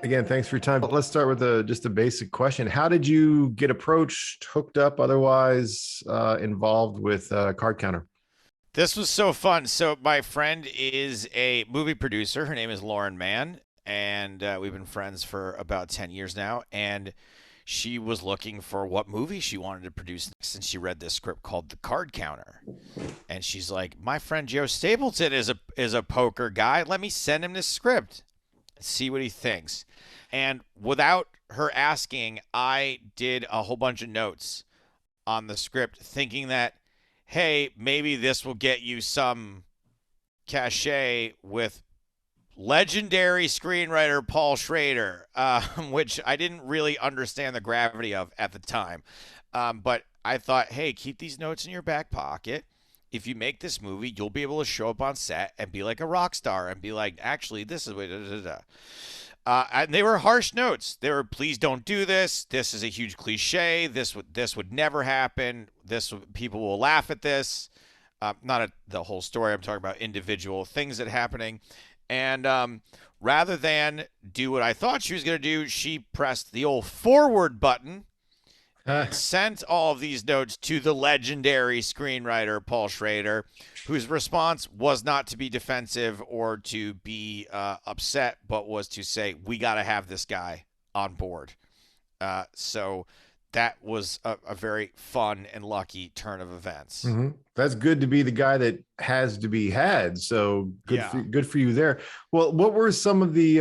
Again, thanks for your time. Let's start with just a basic question. How did you get approached, hooked up, otherwise involved with Card Counter? This was so fun. So my friend is a movie producer. Her name is Lauren Mann, and we've been friends for about 10 years now. And she was looking for what movie she wanted to produce next, and she read this script called The Card Counter. And she's like, "My friend Joe Stapleton is a poker guy. Let me send him this script, see what he thinks." And without her asking, I did a whole bunch of notes on the script, thinking that, hey, maybe this will get you some cachet with legendary screenwriter Paul Schrader, which I didn't really understand the gravity of at the time. But I thought, hey, keep these notes in your back pocket. If you make this movie, you'll be able to show up on set and be like a rock star and be like, actually, this is what. Da, da, da. And they were harsh notes. They were, please don't do this. This is a huge cliche. This would never happen. People will laugh at this. Not the whole story. I'm talking about individual things that are happening. And rather than do what I thought she was going to do, she pressed the old forward button, sent all of these notes to the legendary screenwriter Paul Schrader, whose response was not to be defensive or to be upset, but was to say, we got to have this guy on board. So that was a very fun and lucky turn of events. That's good to be the guy that has to be had. So good, Yeah. good for you there. Well, what were some of the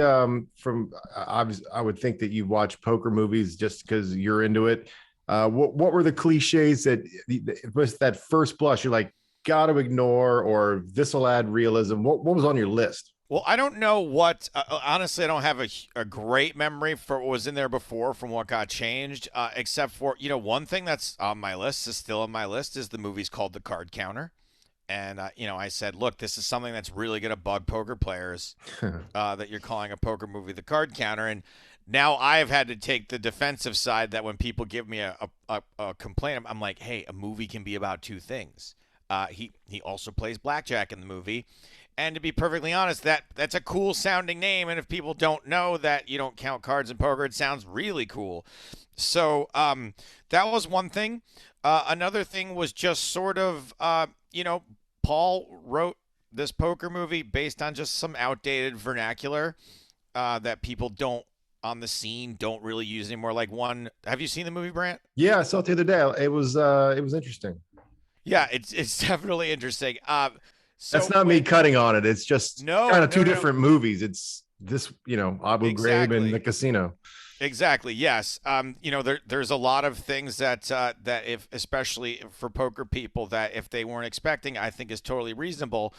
from obviously, I would think that you watch poker movies just because you're into it. What were the cliches that was that first blush you're like, got to ignore, or this will add realism? What was on your list? Well, I don't know what. Honestly, I don't have a great memory for what was in there before from what got changed, except for, one thing that's on my list, is still on my list, is the movie's called The Card Counter. And, I said, look, this is something that's really going to bug poker players, that you're calling a poker movie The Card Counter. And now I've had to take the defensive side, that when people give me a complaint, I'm like, hey, a movie can be about two things. He also plays blackjack in the movie. And to be perfectly honest, that's a cool sounding name. And if people don't know that you don't count cards in poker, it sounds really cool. So that was one thing. Another thing was just sort of, Paul wrote this poker movie based on just some outdated vernacular that people on the scene don't really use anymore. Like have you seen the movie, Brant? Yeah, I saw it the other day. It was interesting. Yeah, it's definitely interesting. That's not me cutting on it. It's just No, kind of two no, no. different movies. It's this, Abu Ghraib and the casino. Exactly. Yes. There's a lot of things that if, especially for poker people, that if they weren't expecting, I think is totally reasonable.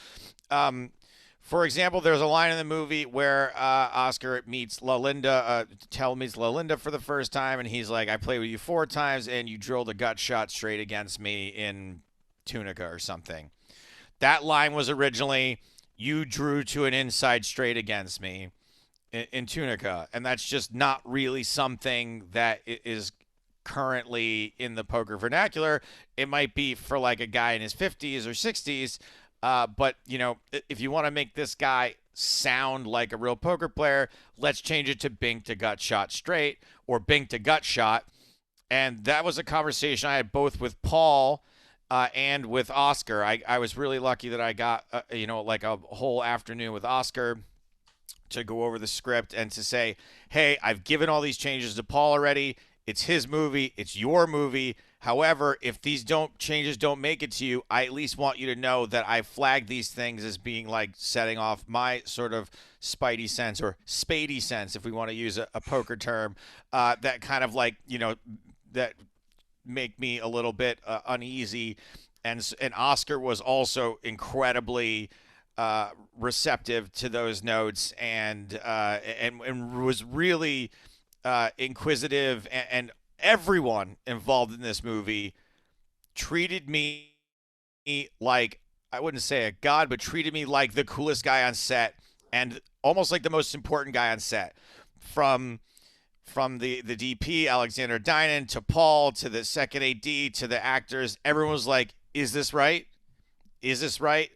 For example, there's a line in the movie where Oscar meets Lalinda, Tell meets Lalinda for the first time, and he's like, "I played with you 4 times, and you drilled a gut shot straight against me in Tunica or something." That line was originally, "You drew to an inside straight against me in Tunica," and that's just not really something that is currently in the poker vernacular. It might be for like a guy in his 50s or 60s, but if you want to make this guy sound like a real poker player, let's change it to Bink to gut shot straight, or Bink to gut shot. And that was a conversation I had both with Paul and with Oscar. I was really lucky that I got like a whole afternoon with Oscar to go over the script and to say, hey, I've given all these changes to Paul already. It's his movie. It's your movie. However, if these changes don't make it to you, I at least want you to know that I flagged these things as being like setting off my sort of spidey sense, or spady sense, if we want to use a poker term, that kind of like, that make me a little bit uneasy. And Oscar was also incredibly receptive to those notes, and was really inquisitive, and everyone involved in this movie treated me like, I wouldn't say a god, but treated me like the coolest guy on set, and almost like the most important guy on set. From the DP, Alexander Dinan, to Paul, to the second AD, to the actors, everyone was like, is this right? Is this right?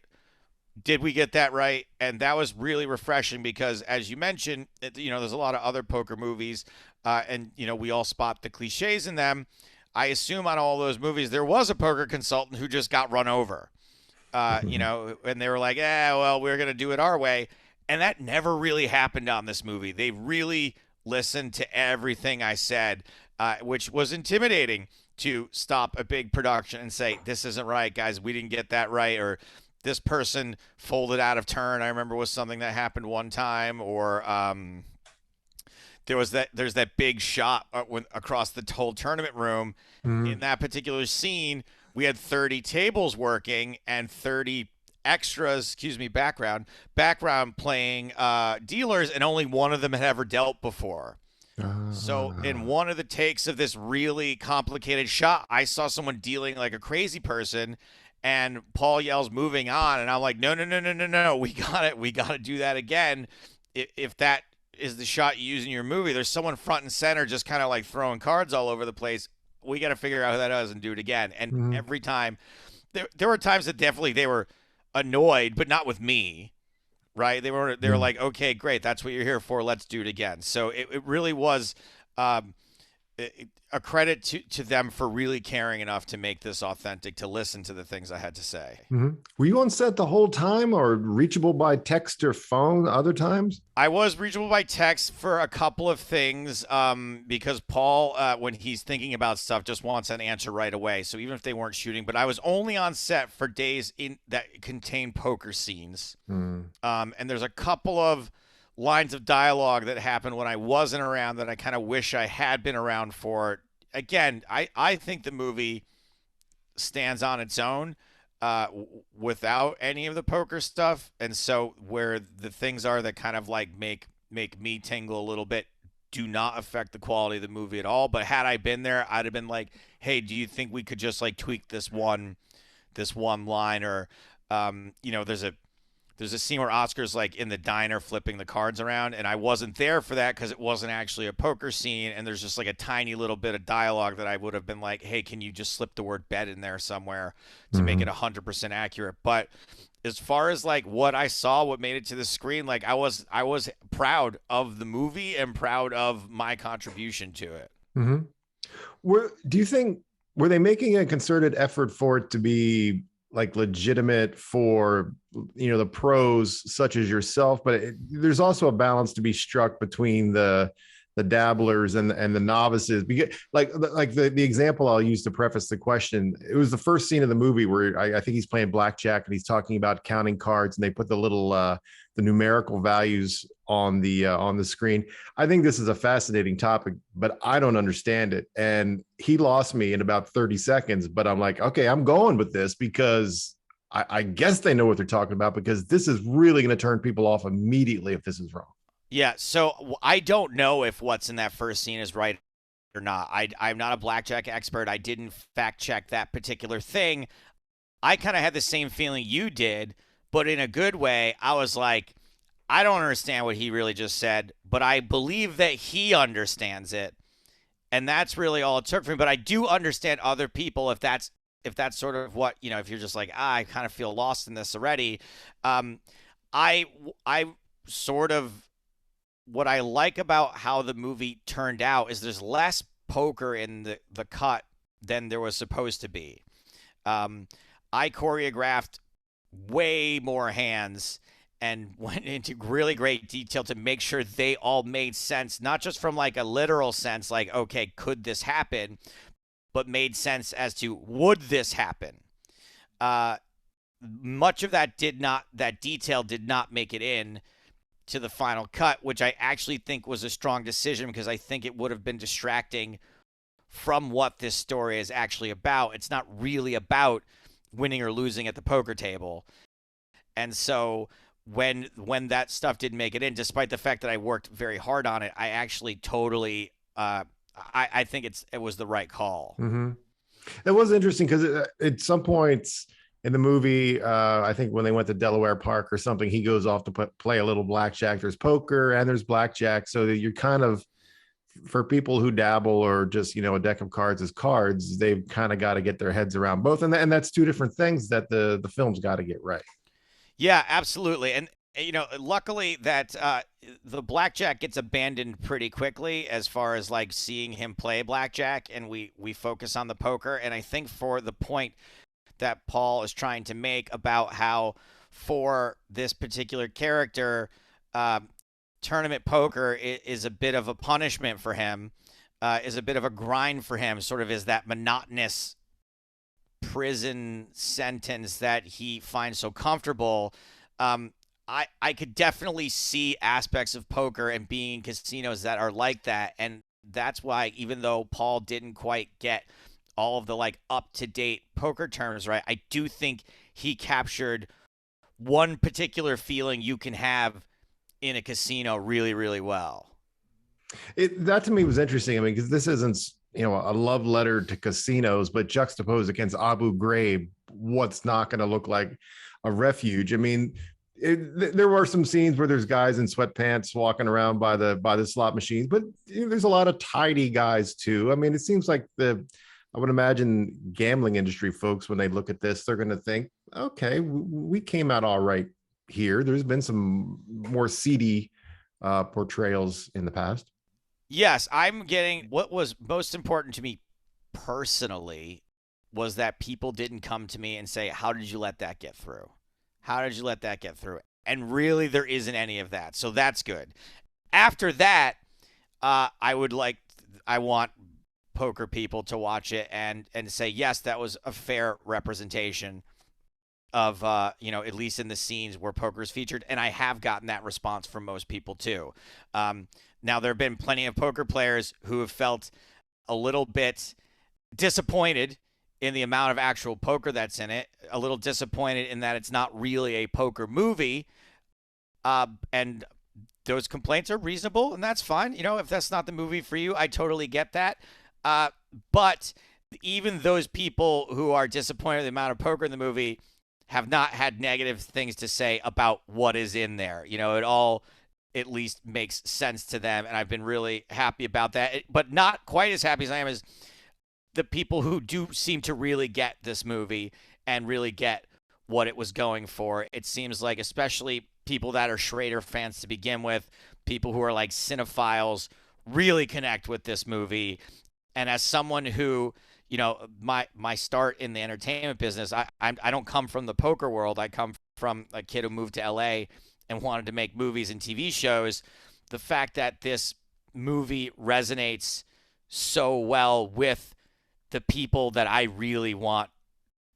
did we get that right? And that was really refreshing because, as you mentioned, there's a lot of other poker movies, and we all spot the cliches in them. I assume on all those movies there was a poker consultant who just got run over, and they were like, "Yeah, well, we're gonna do it our way," and that never really happened on this movie. They really listened to everything I said, which was intimidating to stop a big production and say, "This isn't right, guys. We didn't get that right," or this person folded out of turn. I remember was something that happened one time, or there's that big shot across the whole tournament room. In Mhm. that particular scene, we had 30 tables working and 30 extras, excuse me, background playing dealers, and only one of them had ever dealt before. So in Ah. one of the takes of this really complicated shot, I saw someone dealing like a crazy person, and Paul yells moving on, and I'm like, no, no, no, no, no, no, we got to do that again. If that is the shot you use in your movie, there's someone front and center just kind of like throwing cards all over the place. We got to figure out who that is and do it again. And Mhm. every time, there were times that definitely they were annoyed, but not with me, right? They were Mhm. like, okay, great, that's what you're here for. Let's do it again. So it really was um, a credit to them for really caring enough to make this authentic, to listen to the things I had to say. Mhm. Were you on set the whole time or reachable by text or phone other times? I was reachable by text for a couple of things because Paul, when he's thinking about stuff, just wants an answer right away. So even if they weren't shooting, but I was only on set for days in that contain poker scenes. Mm. And there's a couple of lines of dialogue that happened when I wasn't around that I kind of wish I had been around for. Again, I think the movie stands on its own without any of the poker stuff, and so where the things are that kind of like make me tingle a little bit do not affect the quality of the movie at all. But had I been there, I'd have been like, "Hey, do you think we could just like tweak this one line?" Or there's a scene where Oscar's like in the diner flipping the cards around, and I wasn't there for that because it wasn't actually a poker scene. And there's just like a tiny little bit of dialogue that I would have been like, "Hey, can you just slip the word bet in there somewhere to make it Mhm. 100% accurate?" But as far as like what I saw, what made it to the screen, like I was proud of the movie and proud of my contribution to it. Mhm. Do you think were they making a concerted effort for it to be like legitimate for the pros such as yourself, but there's also a balance to be struck between the dabblers and the novices, because like the example I'll use to preface the question, it was the first scene of the movie where I think he's playing blackjack and he's talking about counting cards and they put the little the numerical values on the screen. I think this is a fascinating topic, but I don't understand it. And he lost me in about 30 seconds, but I'm like, okay, I'm going with this because I guess they know what they're talking about, because this is really going to turn people off immediately if this is wrong. Yeah, so I don't know if what's in that first scene is right or not. I'm not a blackjack expert. I didn't fact check that particular thing. I kind of had the same feeling you did, but in a good way. I was like, I don't understand what he really just said, but I believe that he understands it. And that's really all it took for me. But I do understand other people if that's sort of what, if you're just like, I kind of feel lost in this already. Um, I sort of what I like about how the movie turned out is there's less poker in the cut than there was supposed to be. Um, I choreographed way more hands and went into really great detail to make sure they all made sense, not just from like a literal sense, like, okay, could this happen, but made sense as to would this happen. Uh, Much of that detail did not make it in to the final cut, which I actually think was a strong decision because I think it would have been distracting from what this story is actually about. It's not really about winning or losing at the poker table. And so when that stuff didn't make it in, despite the fact that I worked very hard on it, I actually totally I think it was the right call. Mm-hmm. It was interesting because at some points in the movie, I think when they went to Delaware Park or something, he goes off to play a little blackjack. There's poker and there's blackjack, so that you're kind of, for people who dabble or just a deck of cards as cards, they've kind of got to get their heads around both, and that's two different things that the film's got to get right. Yeah, absolutely. And luckily that the blackjack gets abandoned pretty quickly as far as like seeing him play blackjack, and we focus on the poker. And I think for the point that Paul is trying to make about how for this particular character, uh, tournament poker is a bit of a punishment for him, is a bit of a grind for him, sort of is that monotonous prison sentence that he finds so comfortable. Um, I could definitely see aspects of poker and being in casinos that are like that, and that's why even though Paul didn't quite get all of the like up to date poker terms right, I do think he captured one particular feeling you can have in a casino really, really well. That to me was interesting. I mean, because this isn't, a love letter to casinos, but juxtaposed against Abu Ghraib, what's not going to look like a refuge? I mean, there were some scenes where there's guys in sweatpants walking around by the slot machines, but there's a lot of tidy guys too. I mean, it seems like I would imagine gambling industry folks, when they look at this, they're going to think, okay, we came out all right here. There's been some more seedy portrayals in the past. Yes, I'm getting what was most important to me personally was that people didn't come to me and say, "How did you let that get through? How did you let that get through?" And really, there isn't any of that. So that's good. After that, I want poker people to watch it and say, yes, that was a fair representation of at least in the scenes where poker is featured, and I have gotten that response from most people too. Now there have been plenty of poker players who have felt a little bit disappointed in the amount of actual poker that's in it, a little disappointed in that it's not really a poker movie, and those complaints are reasonable, and that's fine. If that's not the movie for you, I totally get that. But even those people who are disappointed in the amount of poker in the movie have not had negative things to say about what is in there. It all at least makes sense to them, and I've been really happy about that. But not quite as happy as I am as the people who do seem to really get this movie and really get what it was going for. It seems like, especially people that are Schrader fans to begin with, people who are like cinephiles, really connect with this movie. And as someone who, my start in the entertainment business, I don't come from the poker world. I come from a kid who moved to LA and wanted to make movies and TV shows. The fact that this movie resonates so well with the people that I really want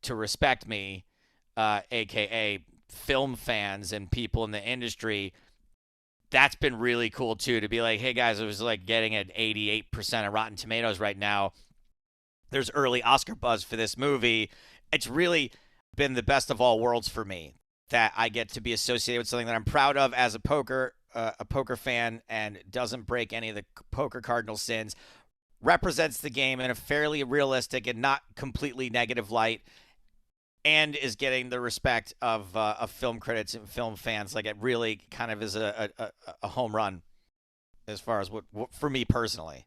to respect me, aka film fans and people in the industry, that's been really cool too, to be like, hey guys, it was like getting an 88% of Rotten Tomatoes right now. There's early Oscar buzz for this movie. It's really been the best of all worlds for me, that I get to be associated with something that I'm proud of as a poker fan, and doesn't break any of the poker cardinal sins, represents the game in a fairly realistic and not completely negative light, and is getting the respect of film critics and film fans. Like, it really kind of is a home run as far as what for me personally.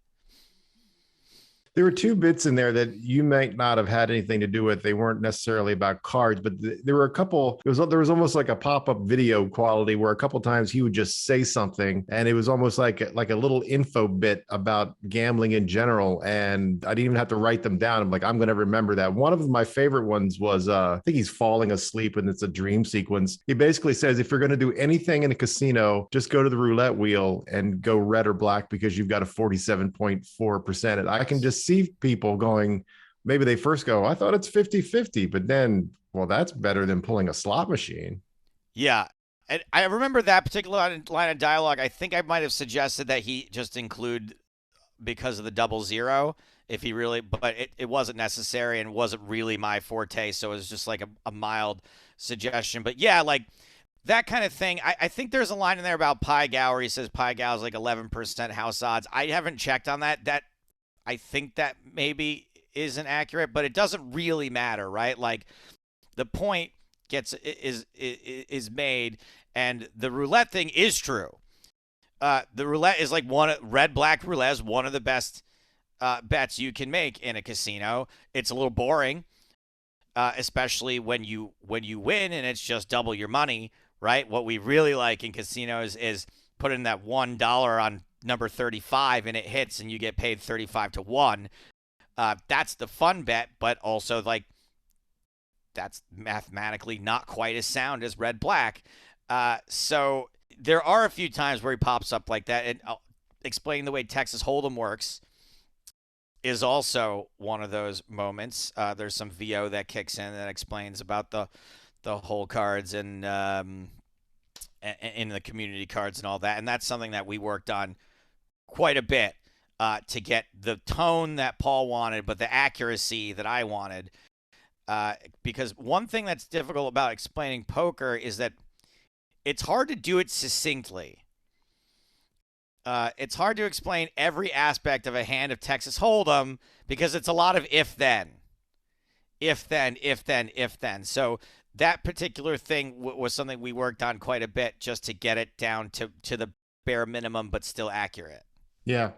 There were two bits in there that you might not have had anything to do with. They weren't necessarily about cards, but there were a couple. There was almost like a pop-up video quality where a couple times he would just say something, and it was almost like a little info bit about gambling in general. And I didn't even have to write them down. I'm like, I'm going to remember that. One of my favorite ones was I think he's falling asleep, and it's a dream sequence. He basically says, if you're going to do anything in a casino, just go to the roulette wheel and go red or black, because you've got a 47.4%. And I can just see people going, maybe they first go, I thought it's 50-50, but then, well, that's better than pulling a slot machine. Yeah. And I remember that particular line of dialogue. I think I might have suggested that he just include because of the 00, if he really, but it wasn't necessary and wasn't really my forte. So it was just like a mild suggestion. But yeah, like that kind of thing. I think there's a line in there about Pai Gow where he says Pai Gow is like 11% house odds. I haven't checked on that. I think that maybe isn't accurate, but it doesn't really matter, right? Like, the point is made, and the roulette thing is true. The roulette is like red black roulette is one of the best bets you can make in a casino. It's a little boring, especially when you win and it's just double your money, right? What we really like in casinos is putting that $1 on number 35 and it hits and you get paid 35 to 1. That's the fun bet, but also like that's mathematically not quite as sound as red black. So there are a few times where he pops up like that, and explaining the way Texas Hold'em works is also one of those moments. There's some VO that kicks in that explains about the hole cards and in the community cards and all that, and that's something that we worked on quite a bit to get the tone that Paul wanted, but the accuracy that I wanted. Because one thing that's difficult about explaining poker is that it's hard to do it succinctly. It's hard to explain every aspect of a hand of Texas Hold'em because it's a lot of if then, if then, if then, if then. So that particular thing was something we worked on quite a bit just to get it down to the bare minimum, but still accurate. Yeah.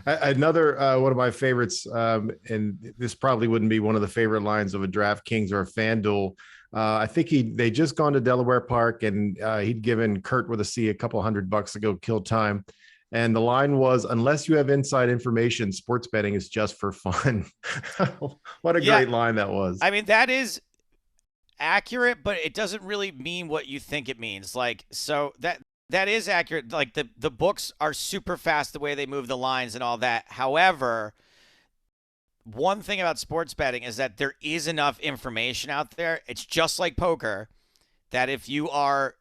Another one of my favorites, and this probably wouldn't be one of the favorite lines of a DraftKings or a FanDuel. I think they just gone to Delaware Park, and he'd given Kurt with a C a couple $100 to go kill time. And the line was, unless you have inside information, sports betting is just for fun. What a great line that was. I mean, that is accurate, but it doesn't really mean what you think it means. Like, so that is accurate. Like the books are super fast the way they move the lines and all that. However, one thing about sports betting is that there is enough information out there. It's just like poker that if you are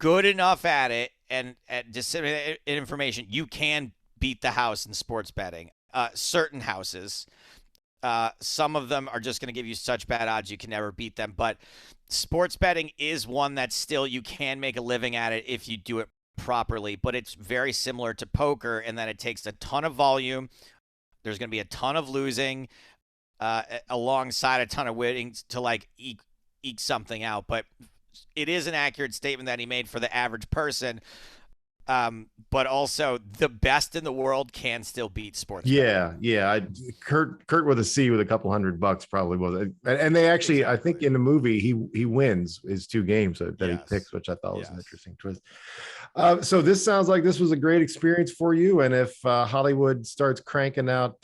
good enough at it and at disseminating information, you can beat the house in sports betting. Certain houses, some of them are just going to give you such bad odds you can never beat them. But sports betting is one that still you can make a living at it if you do it properly. But it's very similar to poker in that it takes a ton of volume. There's going to be a ton of losing alongside a ton of winning to like eke something out. But it is an accurate statement that he made for the average person. But also the best in the world can still beat sports. Yeah. Kurt with a C with a couple $100 probably was. And they actually, exactly. I think in the movie, he wins his 2 games that he picks, which I thought was an interesting twist. So this sounds like this was a great experience for you. And if Hollywood starts cranking out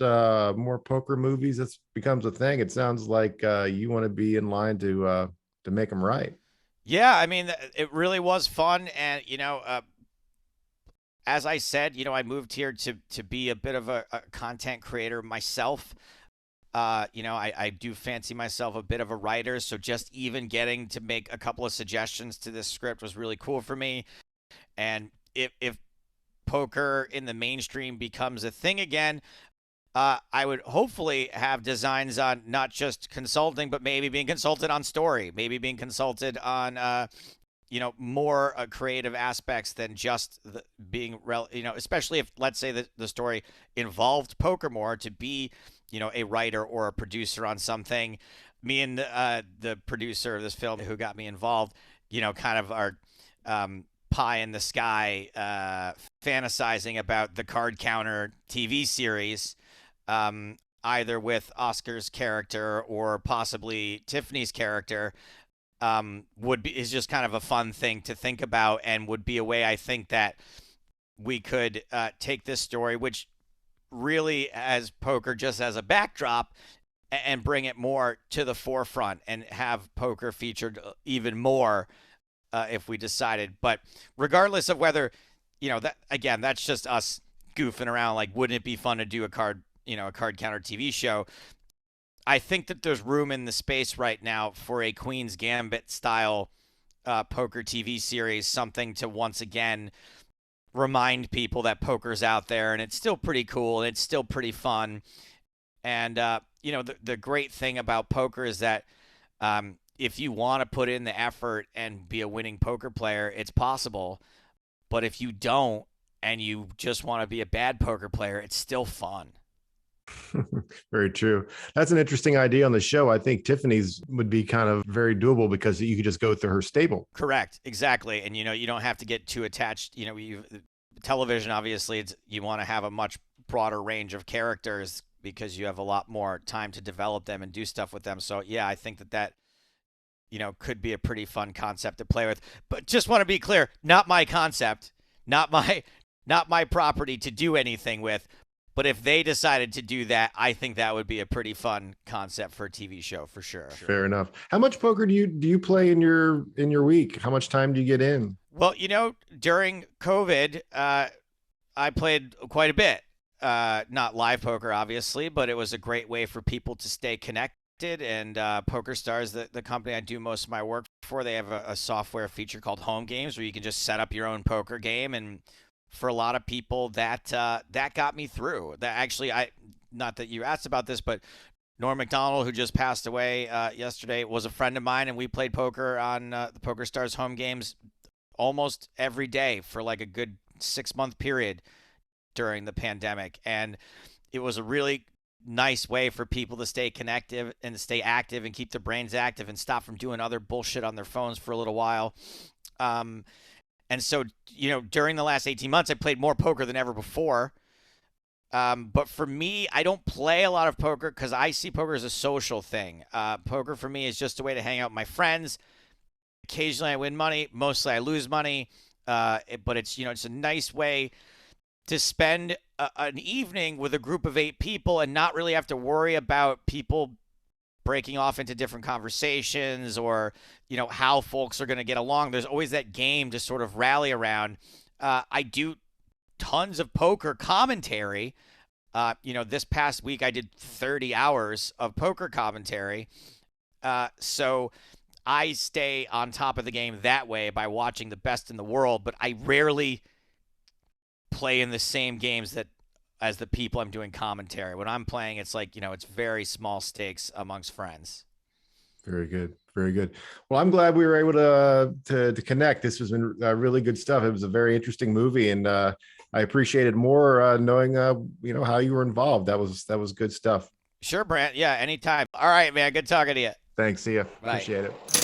more poker movies, this becomes a thing. It sounds like you want to be in line to make them right. Yeah, I mean, it really was fun. And, as I said, I moved here to be a bit of a content creator myself. I do fancy myself a bit of a writer. So just even getting to make a couple of suggestions to this script was really cool for me. And if poker in the mainstream becomes a thing again, I would hopefully have designs on not just consulting, but maybe being consulted on story, maybe being consulted on, more creative aspects than just being, especially if, let's say, the story involved poker more, to be, a writer or a producer on something. Me and the producer of this film who got me involved, kind of are pie in the sky fantasizing about the Card Counter TV series, either with Oscar's character or possibly Tiffany's character. Is just kind of a fun thing to think about, and would be a way I think that we could take this story, which really has poker just as a backdrop, and bring it more to the forefront and have poker featured even more if we decided. But regardless of whether, that again, that's just us goofing around. Like, wouldn't it be fun to do a card counter TV show? I think that there's room in the space right now for a Queen's Gambit style poker TV series, something to once again remind people that poker's out there and it's still pretty cool and it's still pretty fun. And, the great thing about poker is that if you want to put in the effort and be a winning poker player, it's possible. But if you don't and you just want to be a bad poker player, it's still fun. Very true. That's an interesting idea on the show. I think Tiffany's would be kind of very doable because you could just go through her stable. Correct. Exactly. And, you don't have to get too attached. Television, obviously, you want to have a much broader range of characters because you have a lot more time to develop them and do stuff with them. So yeah, I think that could be a pretty fun concept to play with. But just want to be clear, not my concept, not my property to do anything with. But if they decided to do that, I think that would be a pretty fun concept for a TV show for sure. Fair enough. How much poker do you play in your week? How much time do you get in? Well, during COVID, I played quite a bit. Not live poker, obviously, but it was a great way for people to stay connected. And PokerStars, the company I do most of my work for, they have a software feature called Home Games where you can just set up your own poker game. And for a lot of people, that got me through. That actually, not that you asked about this, but Norm Macdonald, who just passed away yesterday, was a friend of mine, and we played poker on the PokerStars Home Games almost every day for like a good 6-month period during the pandemic. And it was a really nice way for people to stay connected and stay active and keep their brains active and stop from doing other bullshit on their phones for a little while. And so, during the last 18 months, I played more poker than ever before. But for me, I don't play a lot of poker because I see poker as a social thing. Poker for me is just a way to hang out with my friends. Occasionally I win money. Mostly I lose money. But it's a nice way to spend an evening with a group of 8 people and not really have to worry about people breaking off into different conversations or, how folks are going to get along. There's always that game to sort of rally around. I do tons of poker commentary. This past week I did 30 hours of poker commentary. So I stay on top of the game that way by watching the best in the world, but I rarely play in the same games as the people I'm doing commentary. When I'm playing, it's like, it's very small stakes amongst friends. Very good. Very good. Well, I'm glad we were able to connect. This has been really good stuff. It was a very interesting movie, and I appreciated more knowing how you were involved. That was good stuff. Sure, Brant. Yeah, anytime. All right, man. Good talking to you. Thanks. See ya. Bye. Appreciate it.